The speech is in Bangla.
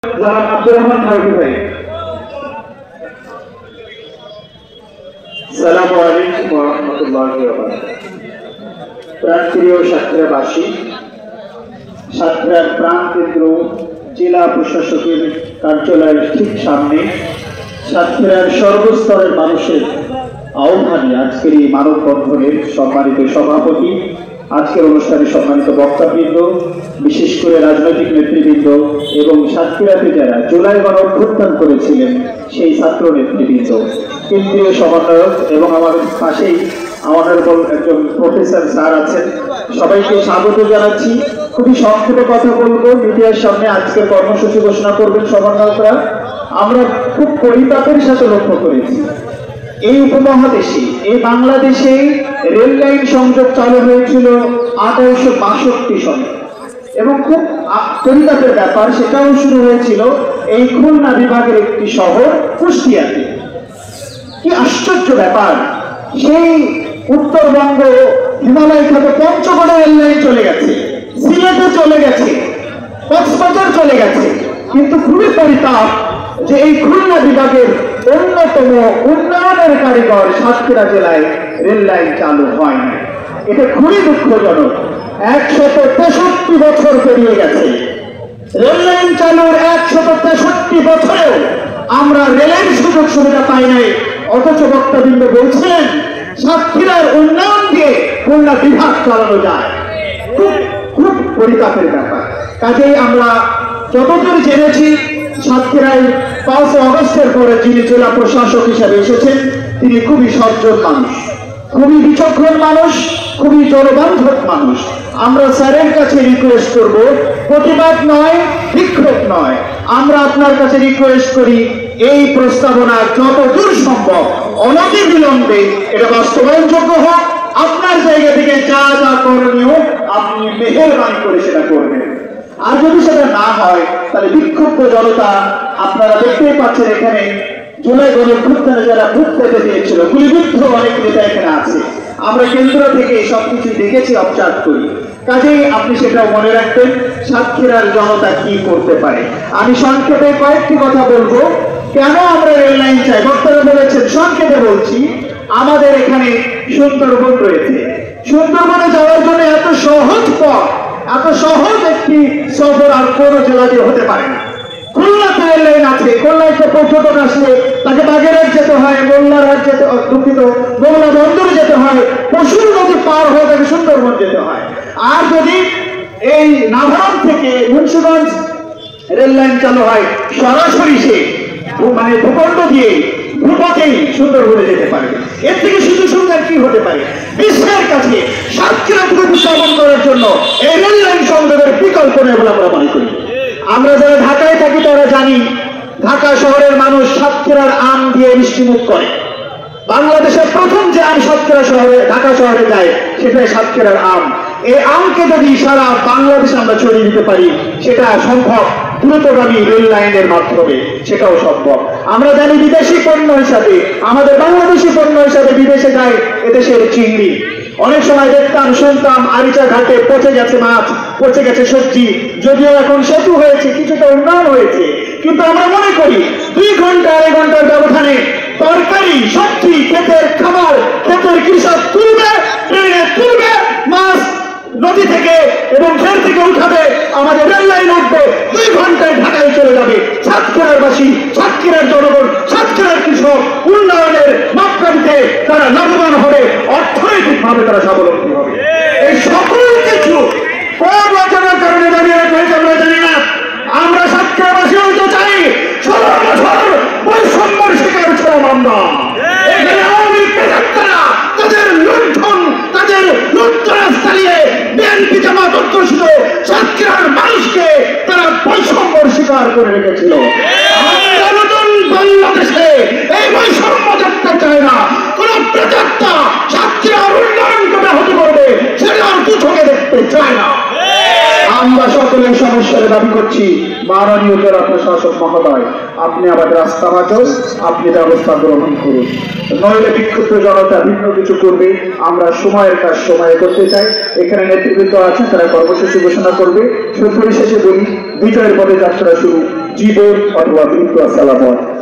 জনাব আব্দুর রহমান ফারুকী ভাই। আসসালামু আলাইকুম ওয়া রাহমাতুল্লাহি ওয়া বারাকাতুহু। প্রাণপ্রিয় সাতক্ষীরাবাসী, সাতক্ষীরার প্রাণকেন্দ্র জেলা প্রশাসকের কার্যালয়ের ঠিক সামনে সাতক্ষীরার সর্বস্তরের মানুষের আহ্বানে আজকের এই মানববন্ধনের সম্মানিত সভাপতি, আজকের অনুষ্ঠানে সম্মানিত বক্তাবৃন্দ, বিশেষ করে রাজনৈতিক নেতৃবৃন্দ এবং সাতক্ষীরাতে যারা জুলাই গণঅভ্যুত্থান করেছিলেন সেই ছাত্র নেতৃবৃন্দ, কেন্দ্রীয় সমন্বয়ক এবং আমার পাশেই আমাদের একজন প্রফেসর স্যার আছেন, সবাইকে স্বাগত জানাচ্ছি। খুবই সংক্ষেপে কথা বলবো। মিডিয়ার সামনে আজকের কর্মসূচি ঘোষণা করবেন সমন্বয়করা। আমরা খুব পরিতাপের সাথে লক্ষ্য করেছি এই উপমহাদেশে, এই বাংলাদেশে রেল লাইন সংযোগ চালু হয়েছিল 1862 সালে এবং খুব পরিতাপের ব্যাপার, সেটাও শুরু হয়েছিল এই খুলনা বিভাগের একটি শহর কুষ্টিয়াতে। কি আশ্চর্য ব্যাপার, সেই উত্তরবঙ্গ হিমালয় থেকে পঞ্চগড়ে রেল লাইন চলে গেছে, সিলেটে চলে গেছে, কক্সবাজার চলে গেছে, কিন্তু খুবই পরিতাপ যে এই খুলনা বিভাগের অন্যতম উন্নয়নের কারিগর সাতক্ষীরা জেলায় রেল লাইন চালু হয় না। এটা খুবই দুঃখজনক। 163 বছর পেরিয়ে গেছে, রেল লাইন চালুর 163 বছরেও আমরা রেলের সুযোগ সুবিধা পাই নাই। অথচ বক্তাবৃন্দ বলছেন সাতক্ষীরার উন্নয়ন দিয়ে খুলনা বিভাগ চালানো যায়। খুব খুব পরিতাপের ব্যাপার। কাজেই আমরা যতদূর জেনেছি, সাতক্ষীরায় 5 আগস্টের পরে যিনি জেলা প্রশাসক হিসাবে এসেছেন তিনি খুবই সজ্জন মানুষ, খুবই বিচক্ষণ মানুষ, খুবই জনবান্ধব মানুষ। আমরা স্যারের কাছে রিকোয়েস্ট করব, প্রতিবাদ নয়, বিক্ষোভ নয়, আমরা আপনার কাছে রিকোয়েস্ট করি এই প্রস্তাবনা যতদূর সম্ভব অনতিবিলম্বে এটা বাস্তবায়নযোগ্য হোক। আপনার জায়গা থেকে যা যা করণীয় আপনি মেহেরবানি করে সেটা করবেন। আর যদি সেটা না হয় তাহলে বিক্ষুব্ধ জনতা, আপনারা দেখতেই পাচ্ছেন এখানে জুলাই গণঅভ্যুত্থানে যারা ভোট পেতে দিয়েছিল, গুলিবিদ্ধ অনেক নেতা এখানে আছে। আমরা কেন্দ্র থেকে সবকিছু দেখেছি, অবজার্ভ করি। কাজেই আপনি সেটা মনে রাখবেন সাতক্ষীরার জনতা কি করতে পারে। আমি সংক্ষেপে কয়েকটি কথা বলবো। কেন আমরা রেল লাইন চাই? বক্তারা বলেছেন, সংক্ষেপে বলছি। আমাদের এখানে সুন্দরবন রয়েছে, সুন্দরবনে যাওয়ার জন্য এত সহজ পথ, এত সহজ একটি সফর আর কোন জেলাতে হতে পারে না। খুলনাতে রেল লাইন আছে, খুলনায় পর্যটক আসলে তাকে বাগেরহাট যেতে হয়, মোল্লারহাট যেতে, দুঃখিত, মোংলা বন্দর যেতে হয়, পশুর নদী পার হয়ে তাকে সুন্দরবন যেতে হয়। আর যদি এই নাভারণ থেকে মুন্সিগঞ্জ রেল লাইন চালু হয়, সরাসরি সে মানে ভূখণ্ড দিয়ে ভূপথেই সুন্দরবনে যেতে পারে। এর থেকে সুযোগ সুবিধা কি হতে পারে? বিশ্বের কাছে সাতক্ষীরাকে উপস্থাপন করার জন্য এই রেল লাইন সংযোগের বিকল্প নেই বলে আমরা মনে করি। আমরা যারা ঢাকায় থাকি তারা জানি, ঢাকা শহরের মানুষ সাতক্ষীরার আম দিয়ে মিষ্টিমুখ করে। বাংলাদেশের প্রথম যে আম সাতক্ষীরা শহরে, ঢাকা শহরে যায়, সেটাই সাতক্ষীরার আম। এই আমকে যদি সারা বাংলাদেশে আমরা ছড়িয়ে দিতে পারি, সেটা সম্ভব দ্রুতগামী রেল লাইনের মাধ্যমে, সেটাও সম্ভব। আমরা জানি বিদেশি পণ্য হিসাবে, আমাদের বাংলাদেশি পণ্য হিসাবে বিদেশে যায় এদেশের চিংড়ি। অনেক সময় দেখতাম, শুনতাম আরিচা ঘাটে পচে গেছে মাছ, পচে গেছে সবজি। যদিও এখন সেতু হয়েছে, কিছুটা উন্নয়ন হয়েছে, কিন্তু আমরা মনে করি 2 ঘন্টা 2.5 ঘন্টার ব্যবধানে তরকারি, সবজি, ক্ষেতের খাবার, ক্ষেতের কৃষক তুলবে, ট্রেনে তুলবে মাছ নদী থেকে এবং ট্রেন থেকে উঠাবে, আমাদের রেল লাইন উঠবে, 2 ঘন্টায় ঢাকায় চলে যাবে। সাতক্ষীরার বাসী, সাতক্ষীরার জনগণ, সাতক্ষীরার কৃষক উন্নয়নের মাপকাঠিতে তারা লাভবান হবে, অর্থনৈতিক ভাবে তারা স্বাবলম্বী হবে। এই সকল কিছু কোন রচনার কারণে দাঁড়িয়ে রাখা হয়েছে আমরা জানি না। আমরা সাতক্ষীরাবাসী হইতে চাই 16 বছর বৈষম্যের শিকার ছিলাম আমরা। এখানে আওয়ামী প্রেতাত্মারা তাদের লুণ্ঠন, তাদের লুণ্ঠনাস চালিয়ে বিএনপি জামাত অধ্যুষিত সাতক্ষীরার মানুষকে তারা বৈষম্যের শিকার করে রেখেছিল। আমরা নতুন বাংলাদেশে এই বৈষম্য দেখতে চাই না। কোন প্রেতাত্মা সাতক্ষীরার উন্নয়নকে ব্যাহত করবে সেটা আর চোখে দেখতে চায় না। আমরা সকলের সমস্যার দাবি করছি, মাননীয় জেলা প্রশাসক মহোদয়, আপনি আমাদের রাস্তাভাজক, আপনি ব্যবস্থা গ্রহণ করুন। নইলে বিক্ষুব্ধ জনতা ভিন্ন কিছু করবে। আমরা সময়ের কাজ সময়ে করতে চাই। এখানে নেতৃবৃন্দ আছে, তারা কর্মসূচি ঘোষণা করবে। পরিশেষে বলি, বিজয়ের পথে যাত্রা শুরু, জীবন অথবা মৃত্যু। আসসালামু আলাইকুম।